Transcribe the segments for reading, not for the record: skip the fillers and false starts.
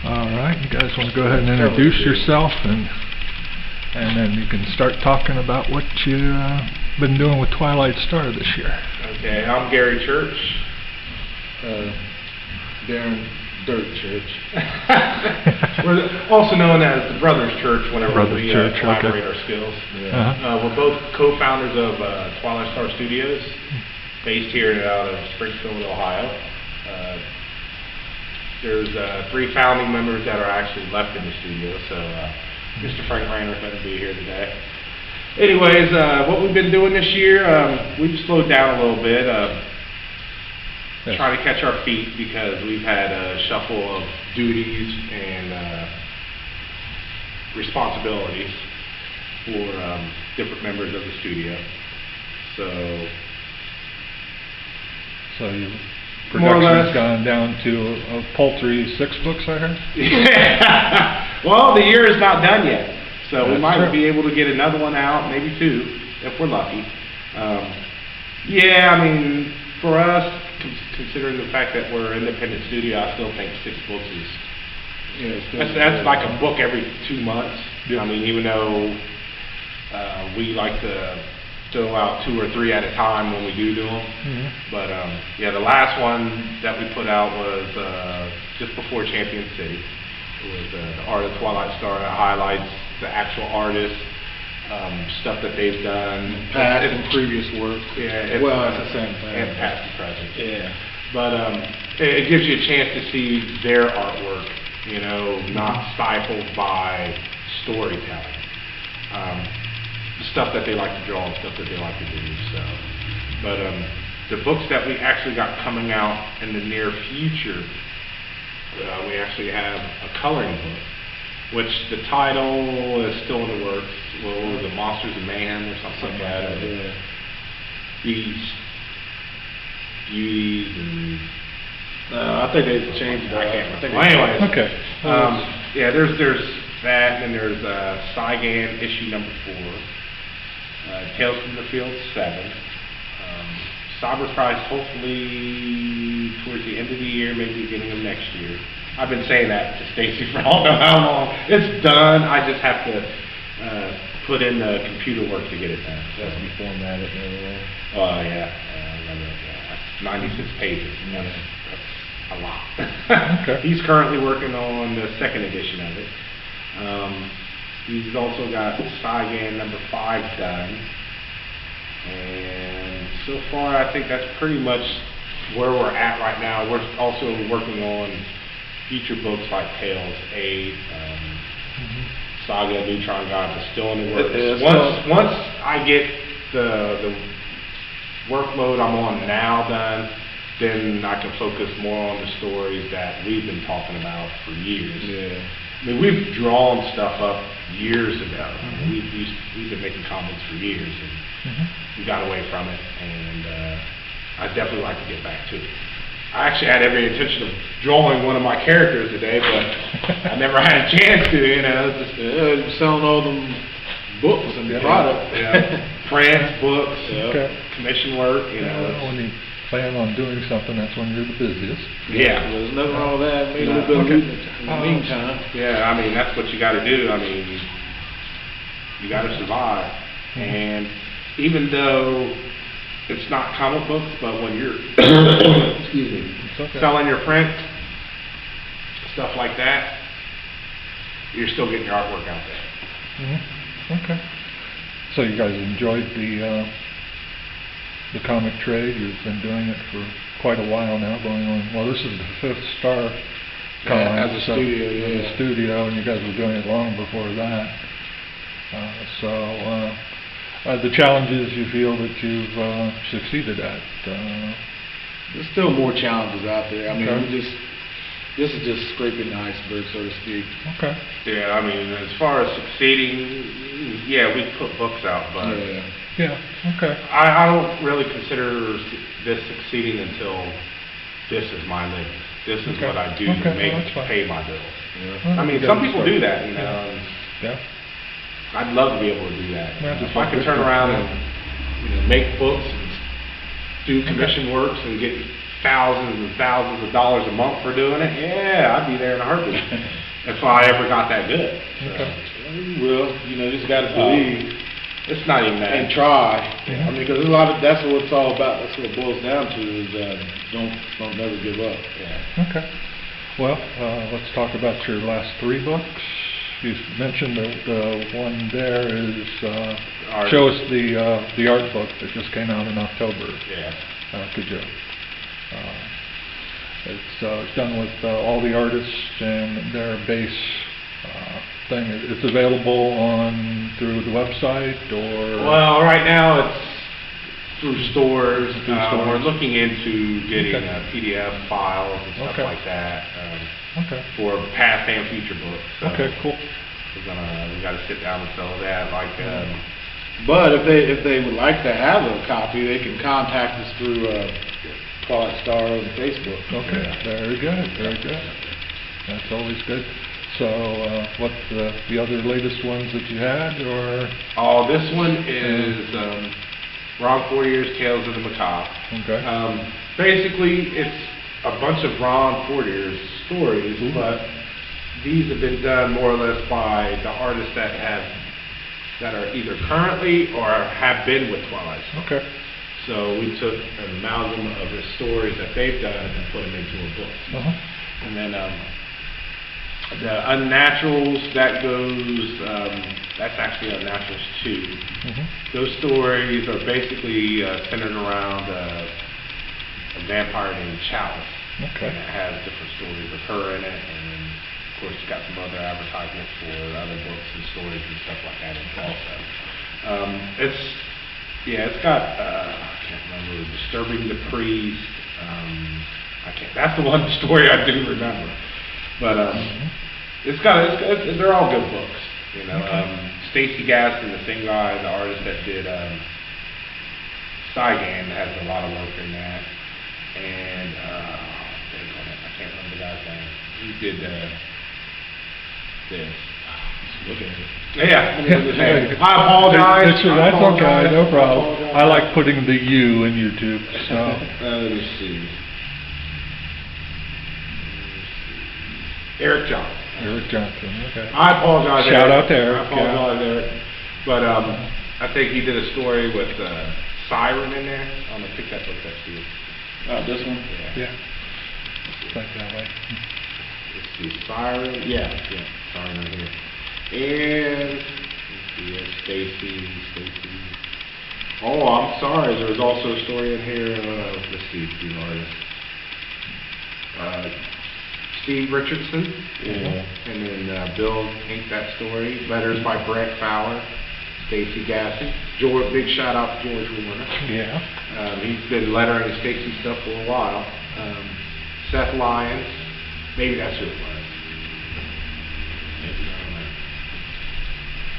All right, you guys want to go ahead and introduce yourself, and then you can start talking about what you've been doing with Twilight Star this year. Okay, I'm Gary Church. Darren Dirt Church. We're also known as the Brothers Church whenever we collaborate our skills. Yeah. We're both co-founders of Twilight Star Studios, based here out of Springfield, Ohio. There's 3 founding members that are actually left in the studio, so Mr. Frank Rayner couldn't be here today. Anyways, what we've been doing this year, we've slowed down a little bit, trying to catch our feet because we've had a shuffle of duties and responsibilities for different members of the studio. So you production's gone down to a paltry 6 books, I heard? Yeah. Well, the year is not done yet, so we might true. be able to get another one out, maybe 2, if we're lucky. Yeah, I mean, for us, considering the fact that we're an independent studio, I still think 6 books is, that's like a book every 2 months. Yeah. I mean, even though we like to throw out 2 or 3 at a time when we do them. Mm-hmm. But yeah, the last one that we put out was just before Champion City. It was the Art of Twilight Star that highlights the actual artists, stuff that they've done, Past and previous work. Yeah, Well, it's the same thing. and past and present. Yeah. But it gives you a chance to see their artwork, you know, not stifled by storytelling. The stuff that they like to draw and stuff that they like to do. So, but the books that we actually got coming out in the near future, we actually have a coloring book, which the title is still in the works. What was it, Monsters of Mayhem or something like that? Yeah. Beauties and I think they changed it. I can't remember. Well, Anyways, Okay. yeah, there's that, and then there's Saigon issue number 4, Tales from the Field 7, Cyber Prize hopefully towards the end of the year, maybe beginning of next year. I've been saying that to Stacy for I don't know how long. It's done. I just have to put in the computer work to get it done. It has to be formatted and everything. Oh yeah, that's 96 pages. That's a lot. Okay. He's currently working on the 2nd edition of it. He's also got Saigon number 5 done, and so far I think that's pretty much where we're at right now. We're also working on future books like Tales 8, Saga, Neutron God, is still in the works. Once I get the workload I'm on now done, then I can focus more on the stories that we've been talking about for years. Yeah. I mean, we've drawn stuff up years ago. We've been making comics for years, and we got away from it, and I'd definitely like to get back to it. I actually had every intention of drawing one of my characters today, but I never had a chance to, you know. Just selling all them books and product. Yeah. Prints, books, Okay. commission work, you know. When you plan on doing something, that's when you're the busiest. Yeah. Well, there's nothing wrong with that. Maybe a No. little bit of Okay. looting in the meantime. Yeah, I mean, that's what you got to do. I mean, you got to survive. And even though it's not comic books, but when you're excuse me, selling your print, stuff like that, you're still getting your artwork out there. Okay. So you guys enjoyed the comic trade. You've been doing it for quite a while now, going on. Well, this is the 5th Star comic as a studio, as yeah. a studio, and you guys were doing it long before that. The challenges you feel that you've succeeded at. There's still more challenges out there. I mean, Okay. this is just scraping the iceberg, so to speak. Okay. Yeah, I mean, as far as succeeding, yeah, we put books out, but Yeah. Okay. I don't really consider this succeeding until this is my living. This is Okay. what I do Okay, to well, that's fine. pay my bills. Well, I mean, you some gotta people start. do that, you know. And Yeah. I'd love to be able to do that. Yeah, just If I like could this turn book, around yeah. and make books and do commission works and get thousands and thousands of dollars a month for doing it, yeah, I'd be there in a heartbeat if I ever got that good. Well, you will, you know, just gotta believe It's not even that. and try. Yeah. I mean, because that's what it's all about. That's what it boils down to is don't never give up. Yeah. Okay. Well, let's talk about your last 3 books. You mentioned the one there is, Art. show us the art book that just came out in October. Yeah. Good job. It's done with all the artists and their base thing. It's available through the website or? Well, right now it's through stores. Through stores. We're looking into getting Okay. PDF files and stuff Okay. like that Okay. for past and future books. So Okay, cool. we got to sit down and sell that. Like, But if they would like to have a copy, they can contact us through Twilight Star on Facebook. Okay, very good, very good. That's always good. So, what's the other latest ones that you had, or? oh, this one is Ron Fortier's Tales of the Macabre. Okay. Basically, it's a bunch of Ron Fortier's stories, Ooh. but these have been done more or less by the artists that are either currently or have been with Twilight. Okay. So we took an amalgam of the stories that they've done and put them into a book. Uh-huh. And then the Unnaturals, that's actually Unnaturals 2. Mhm. Those stories are basically centered around a vampire named Chalice. Okay. And it has different stories of her in it, and then, of course, it's got some other advertisements for other books and stories and stuff like that in it also. It's got, I can't remember, Disturbing the Priest. That's the one story I do remember. But they're all good books. You know, Okay. Stacy Gaston, the same guy, the artist that did Cygan, has a lot of work in that. And I can't remember the guy's name. He did this. Look at it. Yeah, let me look his name. I apologize. That's okay, no problem. apologize. I like putting the U in YouTube, so. Let me see. Eric Johnson. Eric Johnson, okay. I apologize. Shout Eric. out to Eric, I apologize, Eric. But I think he did a story with Siren in there. I'm gonna pick that book up to you. This one? Yeah. Like that way. Let's see, Siren. Yeah, Siren right here. And let's see, Stacy. Oh, I'm sorry. There was also a story in here. Let's see, the artist. Steve Richardson. Yeah. And then Bill inked that story. Letters by Brett Fowler. Stacy Gasson. George, big shout out to George Warner. Yeah. He's been lettering Stacy stuff for a while. Seth Lyons. Maybe that's who it was. Maybe, I don't know.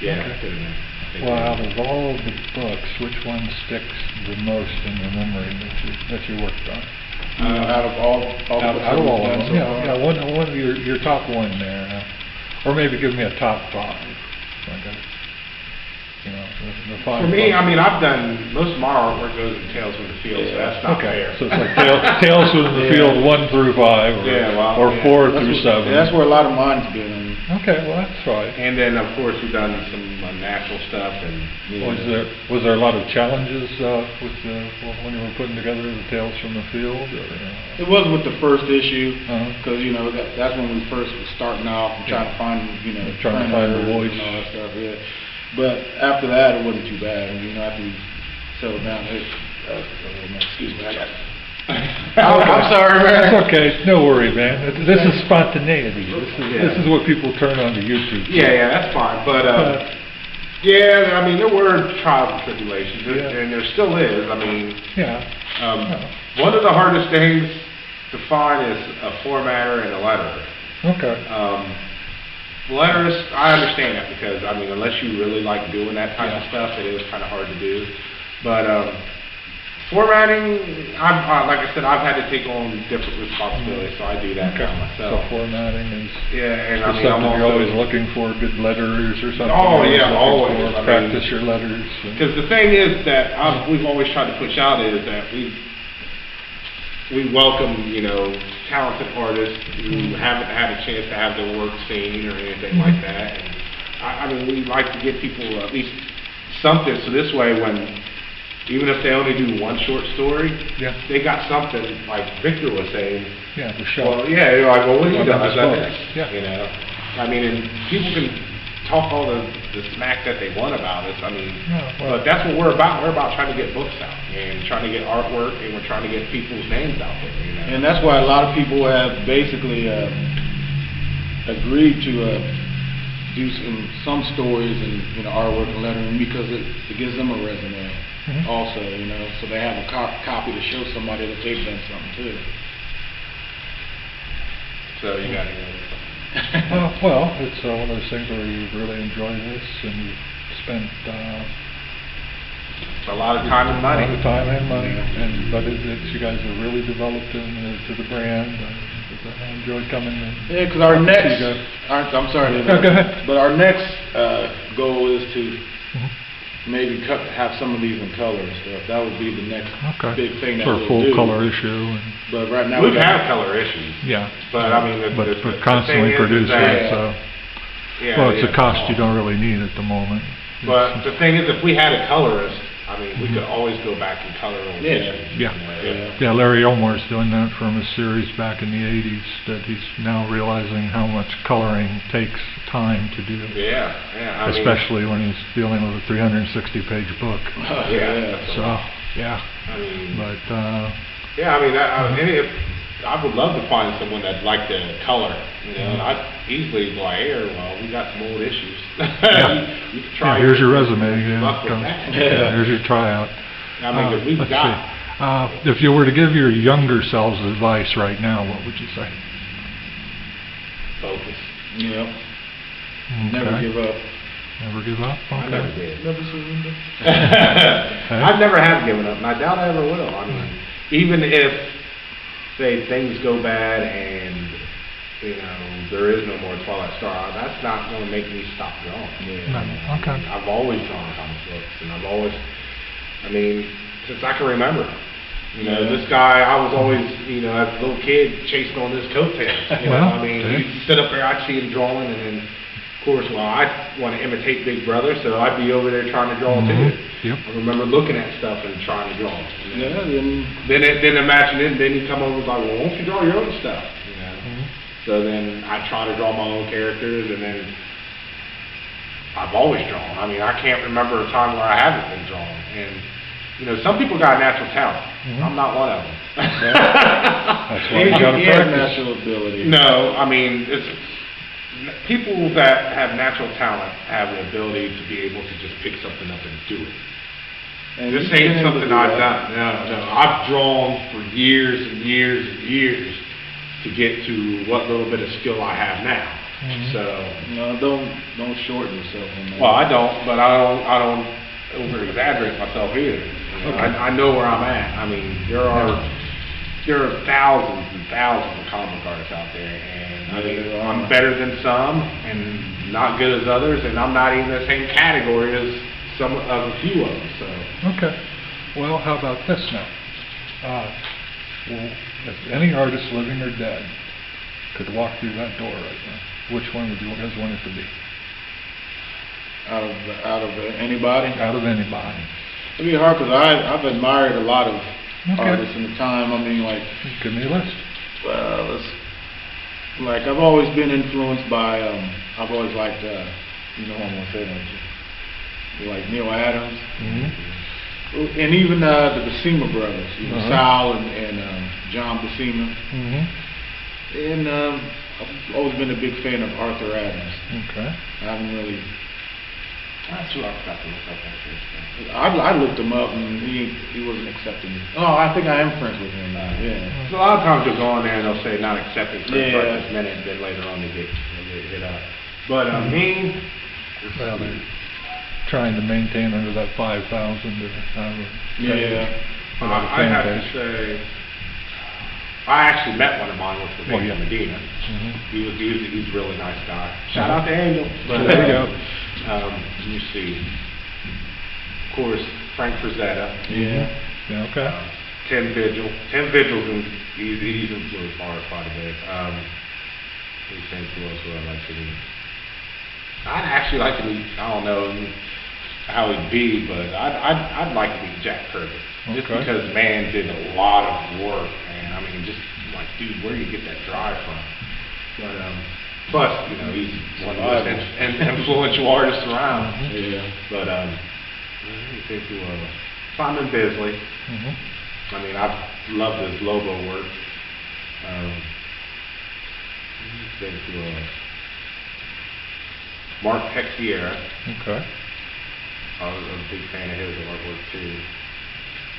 Yeah, Okay. that's it in there. I think Well, it out is. of all of the books, which one sticks the most in your memory that you worked on? Out of all the Out books of all we've of done them, so far. yeah, one of your top one there, or maybe give me a top 5. Like the 5. For me, I mean, I've done, most of my artwork goes in Tales from the Field, so that's not Okay, fair. so it's like Tales from the Yeah. Field 1 through 5, or, Yeah, well, or yeah. 4 That's through what- 7. That's where a lot of mine's been. Okay, well that's right. And then, of course, we've done some natural stuff, and Was there a lot of challenges when you were putting together the Tales from the Field? Or, It was with the first issue, Uh-huh. because, that's when we first was starting off and trying to find, Trying to find the printers voice. and all that stuff, yeah. But after that, it wasn't too bad, after we settled down, excuse me, I got I'm sorry, man. That's okay, no worry, man. This is spontaneity. This is what people turn on to YouTube. yeah, that's fine. But, yeah, I mean, there were trials and tribulations, Yeah. and there still is. I mean, Yeah. one of the hardest things to find is a formatter and a letterer. Okay. Letters, I understand that because, I mean, unless you really like doing that type of Yeah. stuff, it is kind of hard to do. But formatting, like I said, I've had to take on different responsibilities, so I do that Okay. now So myself. formatting is Yeah, and I is mean, I'm something you're also, always looking for, good letters or something. Oh, you're yeah, looking always. for, I mean- practice your letters. because the thing is that we've always tried to push out is that we welcome, you know, talented artists who haven't had a chance to have their work seen or anything like that. And I mean, we like to give people at least something, so this way when, even if they only do one short story, Yeah. they got something, like Victor was saying. Yeah, the show. Well, yeah, you're like, well, what do you Well, done? that's I've done both. this. Yeah. You know, I mean, and people can talk all the smack that they want about us. I mean, Yeah, well- but that's what we're about. We're about trying to get books out and trying to get artwork, and we're trying to get people's names out there. You know? And that's why a lot of people have basically agreed to do some stories and, you know, artwork and lettering, because it gives them a resume Mhm. also, you know, so they have a copy to show somebody that they've done something too. So you got to Well, it's one of those things where you really enjoy this, and you've spent a lot of time and money. a lot of time and money, but it's you guys have really developed into the brand. I enjoyed coming and Yeah, because our See next, you guys. I'm sorry to No, go interrupt, ahead. but our next goal is to Mhm. maybe have some of these in color and stuff. That would be the next Okay. big thing that for a we'll full do. color issue, and But right now We've we got- had color issues, yeah. but I mean, But the constantly thing is producing that- it, so Yeah, well, it's a yeah. cost you don't really need at the moment. But the thing is, if we had a colorist, I mean, we could always go back and color on Yeah. issues. Yeah. You know? Yeah, Larry Elmore's doing that from a series back in the '80s. That he's now realizing how much coloring takes time to do, Yeah, yeah. I mean, especially when he's dealing with a 360-page book. yeah. So, yeah, I mean, but yeah, I mean, I would love to find someone that'd like to color, you know, and I'd easily go, here, well, we got some old issues. You can try. yeah, here's your resume. Yeah, Luck with come- that. yeah, here's your tryout. I mean, 'cause we've let's got. see. If you were to give your younger selves advice right now, what would you say? Focus. Yep. Never Okay. give up. Never give up? I Okay. never did. Never surrender. I never have given up, and I doubt I ever will. I mean, even if, say, things go bad and, you know, there is no more Twilight Star, that's not going to make me stop drawing. No, okay. I've always drawn comic books, and I've always, I mean, since I can remember. You know, Yeah. this guy, I was always, you know, as a little kid, chasing on his coattails. You know, Well, I mean, okay. he'd sit up there, I'd see him drawing, and then, of course, well, I want to imitate Big Brother, so I'd be over there trying to draw Mhm. too. Yep. I remember looking at stuff and trying to draw. And Yeah, then, then then imagine it, then you come over and be like, well, why don't you draw your own stuff? You know? Mhm. So then I try to draw my own characters, and then I've always drawn. I mean, I can't remember a time where I haven't been drawing. And, you know, some people got natural talent. Mhm. I'm not one of them. That's why you gotta he has practice. natural ability. No, I mean, it's people that have natural talent have the ability to be able to just pick something up and do it. And This he's been ain't able to something do I've that. done. No, I've drawn for years and years and years to get to what little bit of skill I have now. Mhm. So, No, don't shorten yourself on that. well, I don't, but I don't over exaggerate myself either. You know, Okay. I know where I'm at. I mean, there are thousands and thousands of comic artists out there, and I Yeah, mean, there are. I'm better than some, and not good as others, and I'm not even the same category as some of a few of them. So. Okay. Well, how about this now? Well, if any artist, living or dead, could walk through that door right now, which one would you guys want it to be? Out of anybody? Out of anybody. It'd be hard because I've admired a lot of Okay. artists in the time. I mean, like, Give me a list. like I've always been influenced by. I've always liked. You know what I'm gonna say, don't you? Like Neil Adams, Mm-hmm. and even the Buscema brothers. You know, Uh-huh. Sal and John Buscema. Mm-hmm. And I've always been a big fan of Arthur Adams. Okay. I haven't really. That's who I forgot to look up actually. I looked him up and he wasn't accepting me. Oh, I think I am friends with him now. Yeah. So a lot of times you'll go on there and they'll say not accepting for Yeah. right this minute, then later on they get hit up. But me, Well, they're trying to maintain under that 5,000 or however. Yeah. for that I fan have base. to say, I actually met one of mine with the Well, Angel yeah. Medina. Mhm. He's a really nice guy. Shout out to Angel. But, There you go. let me see. Of course, Frank Frazetta. Yeah. Yeah, okay. Tim Vigil. Tim Vigil's he's influenced Mars quite a bit. Who's saying who else would I like to meet? I'd actually like to meet, I don't know how he'd be, but I'd like to meet Jack Kirby. Just Okay. because man did a lot of work, man. I mean, just like, dude, where do you get that drive from? But plus, you know, he's one of the most influential artists around. Yeah. But let me think who Simon Bisley. I mean, I've loved his logo work. Let me think who Mark Texiera. Okay. I was a big fan of his artwork too.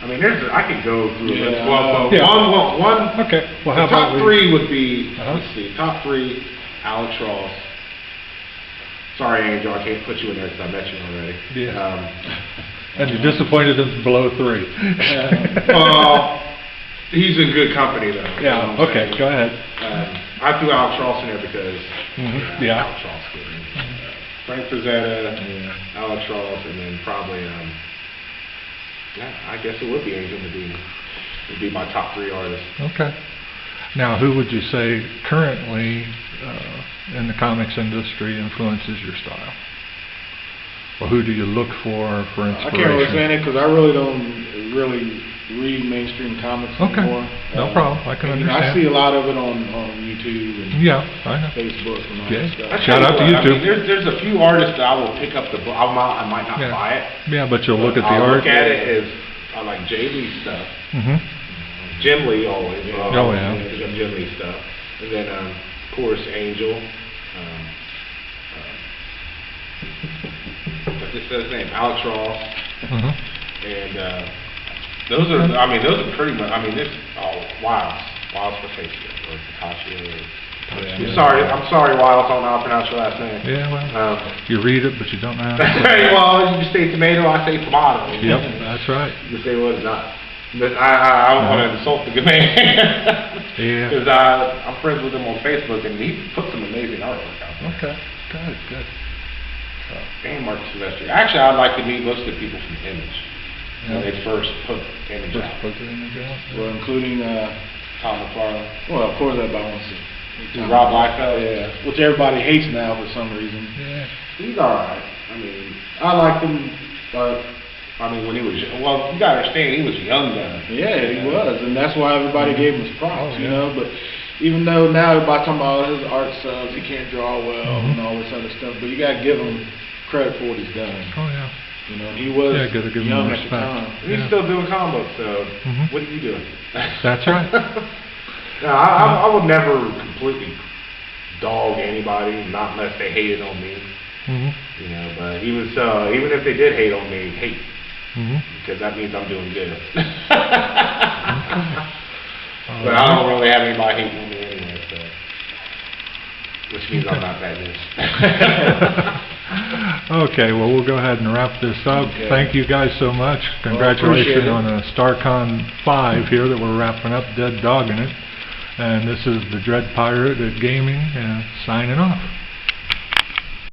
I mean, I could go through Yeah. this. Well, Yeah. one. Okay. Well, how The top about three would be, Uh-huh. let's see, top three, Alex Ross. Sorry, Angel, I can't put you in there because I met you already. Yeah. And you're disappointed it's below 3. Well, he's in good company though. you know Yeah, what I'm okay, saying? go ahead. I threw Alex Ross in there because Yeah. Alex Ross good. Frank Frazetta, Alex Ross, and then probably I guess it would be Angel Medina. Would be my top 3 artists. Okay. Now, who would you say currently in the comics industry influences your style? Or who do you look for I inspiration? can't really say it because I really don't read mainstream comics Okay. anymore. No problem. I can and, understand. I see a lot of it on YouTube and Yeah, I know. Facebook and all Yeah. that stuff. I Shout tell out you to what, I YouTube. mean, there's a few artists that I will pick up the book. I might not Yeah. buy it. Yeah, but you'll look at the I'll art. look at it as I like Jay Lee stuff. Mm-hmm. Jim Lee always. Oh, yeah. Pick up Jim Lee stuff, and then of course Angel. What's his name? Alex Ross. Mm-hmm. And those are pretty much. I mean, this Wiles for Facebook or Picasso. I'm sorry, Wiles. I don't know how to pronounce your last name. Yeah, well, you read it, but you don't know how to say it. Well, you say tomato, I say tomato. Yep, that's right. You say what it's not. But I don't want to insult the good man. Yeah. Because I'm friends with him on Facebook, and he put some amazing artwork out there. Okay, good. And Mark Silvestri. Actually, I'd like to meet most of the people from Image. When Yeah. they first put Image Just out. put it in the ground. Well, including, Tom McFarlane. well, of course, everybody wants to. Rob Liefeld. Yeah, which everybody hates now for some reason. Yeah. He's alright. I mean, I liked him, but, I mean, when he was, well, you gotta understand, he was a young guy. Yeah, he was, and that's why everybody gave him his props, Oh, you yeah. know. But even though now everybody talking about his art subs, he can't draw well and all this other stuff, but you gotta give him credit for what he's done. Oh, yeah. You know, he was Yeah, gotta give him young at the respect. time. He's Yeah. still doing comic books, so Mhm. what are you doing? That's right. No, I would never completely dog anybody, not unless they hated on me, Mm-hmm. you know. But even so, even if they did hate on me, hate, Mm-hmm. because that means I'm doing good. All But I don't really have anybody hating on me anyway, so which means I'm not that good. Okay, well, we'll go ahead and wrap this up. Okay. Thank you guys so much. appreciate Congratulations it. on StarCon 5 here that we're wrapping up, dead dogging it. And this is the Dread Pirate at Gaming, signing off.